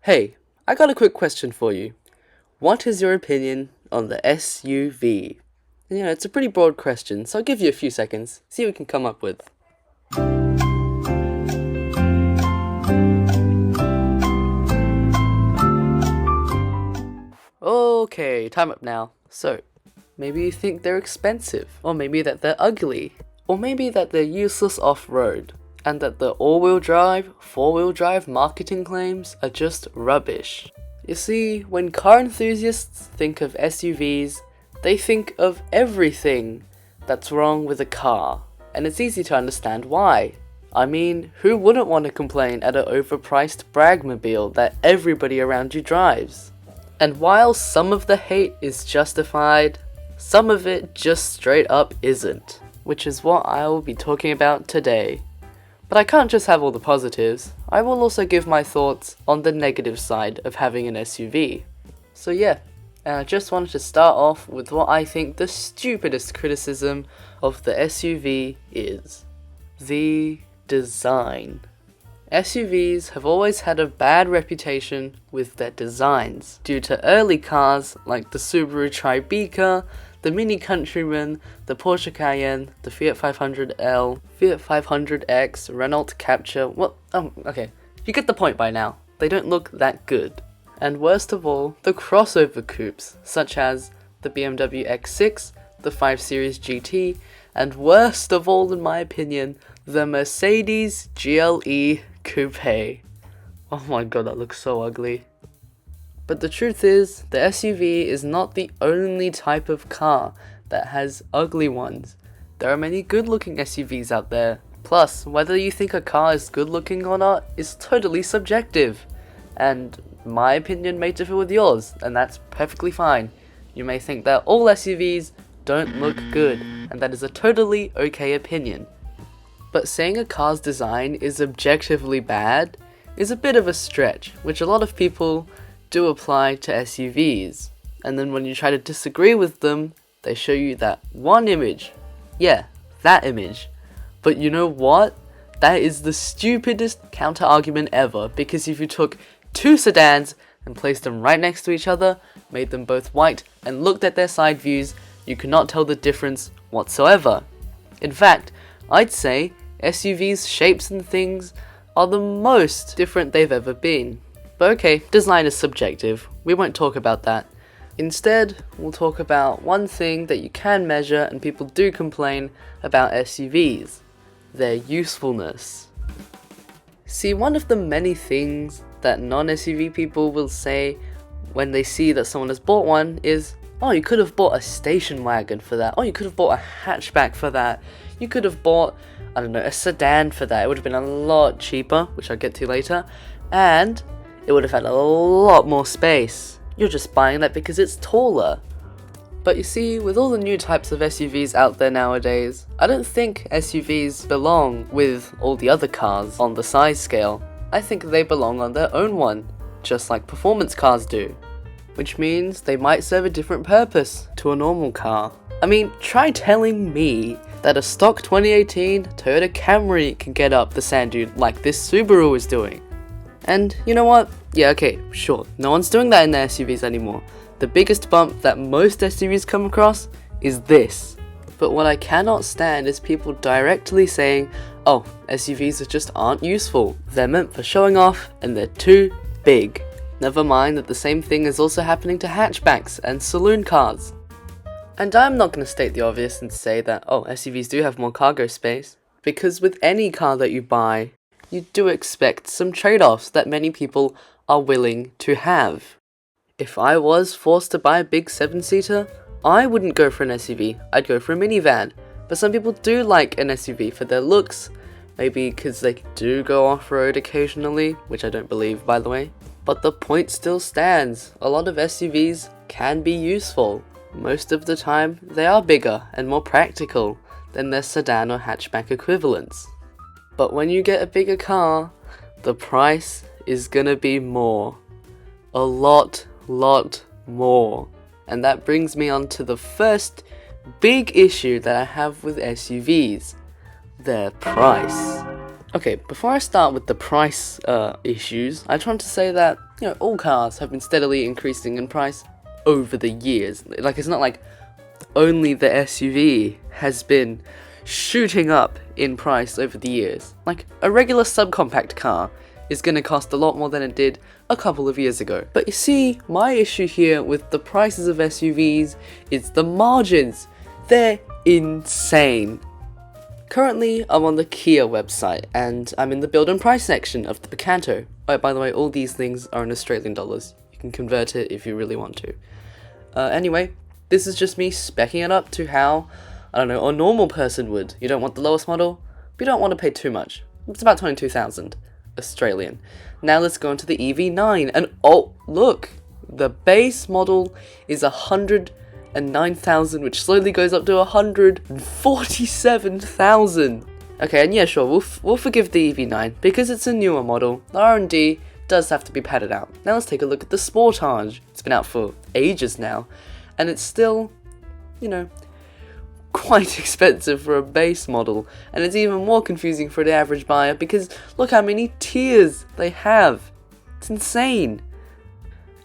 Hey, I got a quick question for you. What is your opinion on the SUV? It's a pretty broad question, so I'll give you a few seconds, see what we can come up with. Okay, time up now. So, maybe you think they're expensive, or maybe that they're ugly, or maybe that they're useless off-road, and that the all-wheel drive, four-wheel drive marketing claims are just rubbish. You see, when car enthusiasts think of SUVs, they think of everything that's wrong with a car, and it's easy to understand why. I mean, who wouldn't want to complain at an overpriced bragmobile that everybody around you drives? And while some of the hate is justified, some of it just straight up isn't, which is what I will be talking about today. But I can't just have all the positives, I will also give my thoughts on the negative side of having an SUV. So yeah, and I just wanted to start off with what I think the stupidest criticism of the SUV is. The design. SUVs have always had a bad reputation with their designs, due to early cars like the Subaru Tribeca, the Mini Countryman, the Porsche Cayenne, the Fiat 500L, Fiat 500X, Renault Captur. Okay, you get the point by now. They don't look that good. And worst of all, the crossover coupes, such as the BMW X6, the 5 Series GT, and worst of all in my opinion, the Mercedes GLE Coupe. Oh my god, that looks so ugly. But the truth is, the SUV is not the only type of car that has ugly ones. There are many good looking SUVs out there. Plus, whether you think a car is good looking or not is totally subjective. And my opinion may differ with yours, and that's perfectly fine. You may think that all SUVs don't look good, and that is a totally okay opinion. But saying a car's design is objectively bad is a bit of a stretch, which a lot of people do apply to SUVs. And then when you try to disagree with them, they show you that one image. Yeah, that image. But you know what? That is the stupidest counter-argument ever, because if you took two sedans and placed them right next to each other, made them both white, and looked at their side views, you could not tell the difference whatsoever. In fact, I'd say SUVs' shapes and things are the most different they've ever been. But okay, design is subjective, we won't talk about that. Instead, we'll talk about one thing that you can measure and people do complain about SUVs: their usefulness. See, one of the many things that non-SUV people will say when they see that someone has bought one is, oh, you could have bought a station wagon for that, oh, you could have bought a hatchback for that, you could have bought, I don't know, a sedan for that, it would have been a lot cheaper, which I'll get to later, and it would have had a lot more space. You're just buying that because it's taller. But you see, with all the new types of SUVs out there nowadays, I don't think SUVs belong with all the other cars on the size scale. I think they belong on their own one, just like performance cars do. Which means they might serve a different purpose to a normal car. I mean, try telling me that a stock 2018 Toyota Camry can get up the sand dune like this Subaru is doing. And you know what? Yeah, okay, sure, no one's doing that in their SUVs anymore. The biggest bump that most SUVs come across is this. But what I cannot stand is people directly saying, oh, SUVs just aren't useful. They're meant for showing off and they're too big. Never mind that the same thing is also happening to hatchbacks and saloon cars. And I'm not going to state the obvious and say that, oh, SUVs do have more cargo space. Because with any car that you buy, you do expect some trade-offs that many people are willing to have. If I was forced to buy a big 7-seater, I wouldn't go for an SUV, I'd go for a minivan. But some people do like an SUV for their looks, maybe because they do go off-road occasionally, which I don't believe, by the way. But the point still stands, a lot of SUVs can be useful. Most of the time, they are bigger and more practical than their sedan or hatchback equivalents. But when you get a bigger car, the price is gonna be more. A lot more. And that brings me on to the first big issue that I have with SUVs: their price. Okay, before I start with the price issues, I just want to say that, all cars have been steadily increasing in price over the years. Like, it's not like only the SUV has been shooting up in price over the years. Like, a regular subcompact car is going to cost a lot more than it did a couple of years ago. But you see, my issue here with the prices of SUVs is the margins. They're insane. Currently, I'm on the Kia website, and I'm in the build and price section of the Picanto. Oh, by the way, all these things are in Australian dollars. You can convert it if you really want to. Anyway, this is just me speccing it up to how, I don't know, a normal person would. You don't want the lowest model, but you don't want to pay too much. It's about 22,000 Australian. Now let's go into the EV9, and oh, look! The base model is 109,000, which slowly goes up to 147,000. Okay, and yeah, sure, we'll forgive the EV9 because it's a newer model. The R&D does have to be padded out. Now let's take a look at the Sportage. It's been out for ages now, and it's still, quite expensive for a base model, and it's even more confusing for the average buyer because look how many tiers they have. It's insane.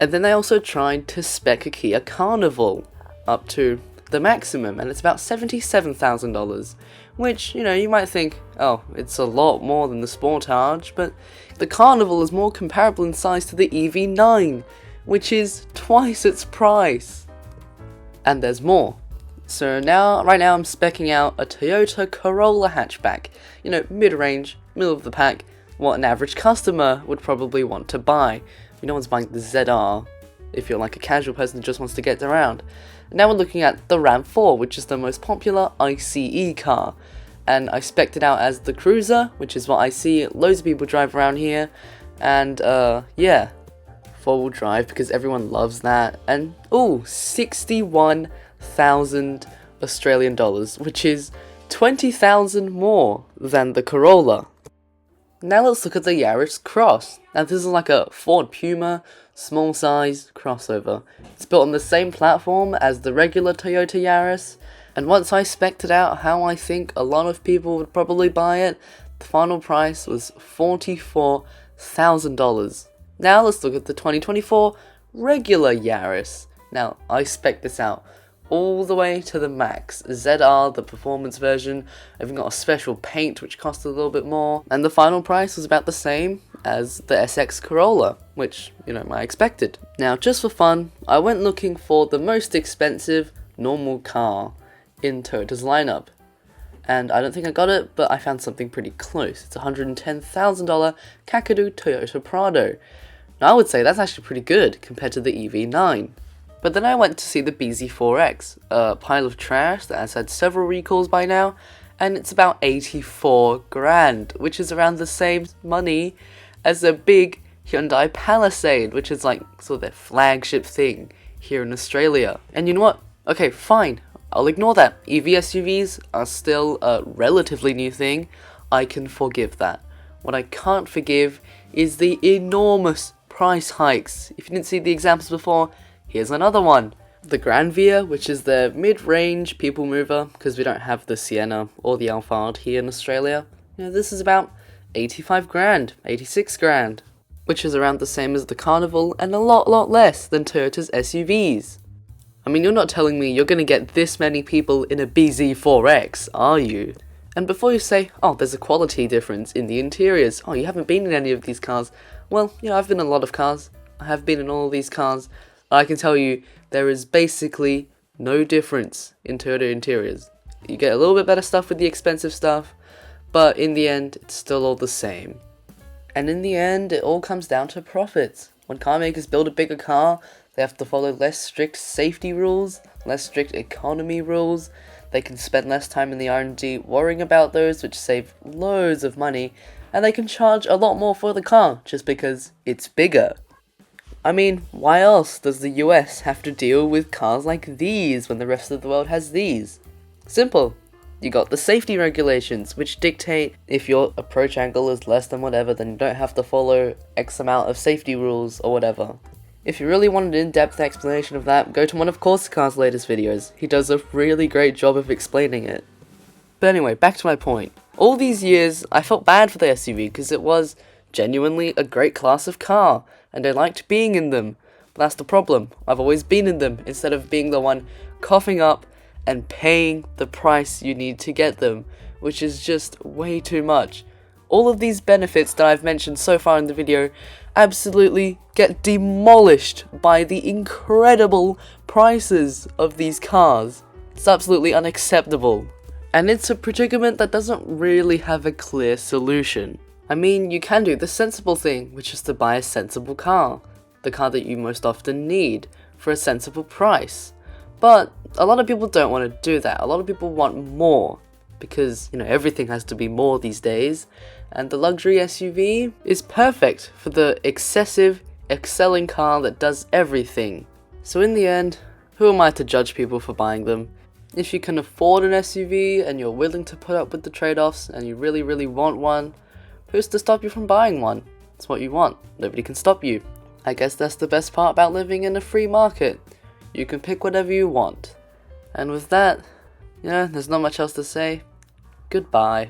And then they also tried to spec a Kia Carnival up to the maximum, and it's about $77,000, which, you might think, oh, it's a lot more than the Sportage, but the Carnival is more comparable in size to the EV9, which is twice its price. And there's more. So right now I'm speccing out a Toyota Corolla hatchback, mid-range, middle of the pack, what an average customer would probably want to buy. No one's buying the ZR if you're like a casual person who just wants to get around. Now we're looking at the Ram4, which is the most popular ICE car, and I spec'd it out as the Cruiser, which is what I see loads of people drive around here, and yeah, 4-wheel drive because everyone loves that, and 61,000 Australian dollars, which is 20,000 more than the Corolla. Now let's look at the Yaris Cross. Now this is like a Ford Puma, small size crossover. It's built on the same platform as the regular Toyota Yaris, and once I spec'd it out how I think a lot of people would probably buy it, the final price was $44,000. Now let's look at the 2024 regular Yaris. Now I spec'd this out all the way to the max. ZR, the performance version, I've got a special paint which cost a little bit more, and the final price was about the same as the SX Corolla, which, I expected. Now, just for fun, I went looking for the most expensive normal car in Toyota's lineup, and I don't think I got it, but I found something pretty close. It's a $110,000 Kakadu Toyota Prado. Now, I would say that's actually pretty good compared to the EV9. But then I went to see the BZ4X, a pile of trash that has had several recalls by now, and it's about 84 grand, which is around the same money as a big Hyundai Palisade, which is like sort of their flagship thing here in Australia. And you know what? Okay, fine, I'll ignore that. EV SUVs are still a relatively new thing. I can forgive that. What I can't forgive is the enormous price hikes. If you didn't see the examples before, here's another one. The Grand Via, which is the mid-range people mover, because we don't have the Sienna or the Alphard here in Australia. This is about 85 grand, 86 grand, which is around the same as the Carnival and a lot less than Toyota's SUVs. I mean, you're not telling me you're going to get this many people in a BZ4X, are you? And before you say, oh, there's a quality difference in the interiors, oh, you haven't been in any of these cars. Well, I've been in a lot of cars. I have been in all of these cars. I can tell you, there is basically no difference in Toyota interiors. You get a little bit better stuff with the expensive stuff, but in the end, it's still all the same. And in the end, it all comes down to profits. When car makers build a bigger car, they have to follow less strict safety rules, less strict economy rules. They can spend less time in the R&D worrying about those, which save loads of money, and they can charge a lot more for the car just because it's bigger. I mean, why else does the US have to deal with cars like these when the rest of the world has these? Simple. You got the safety regulations, which dictate if your approach angle is less than whatever, then you don't have to follow X amount of safety rules or whatever. If you really want an in-depth explanation of that, go to one of Corsica's latest videos. He does a really great job of explaining it. But anyway, back to my point. All these years, I felt bad for the SUV because it was genuinely a great class of car, and I liked being in them. But that's the problem. I've always been in them instead of being the one coughing up and paying the price you need to get them, which is just way too much. All of these benefits that I've mentioned so far in the video absolutely get demolished by the incredible prices of these cars. It's absolutely unacceptable. And it's a predicament that doesn't really have a clear solution. I mean, you can do the sensible thing, which is to buy a sensible car. The car that you most often need, for a sensible price. But a lot of people don't want to do that. A lot of people want more. Because, everything has to be more these days. And the luxury SUV is perfect for the excessive, excelling car that does everything. So in the end, who am I to judge people for buying them? If you can afford an SUV and you're willing to put up with the trade-offs and you really, really want one, who's to stop you from buying one? It's what you want. Nobody can stop you. I guess that's the best part about living in a free market. You can pick whatever you want. And with that, there's not much else to say. Goodbye.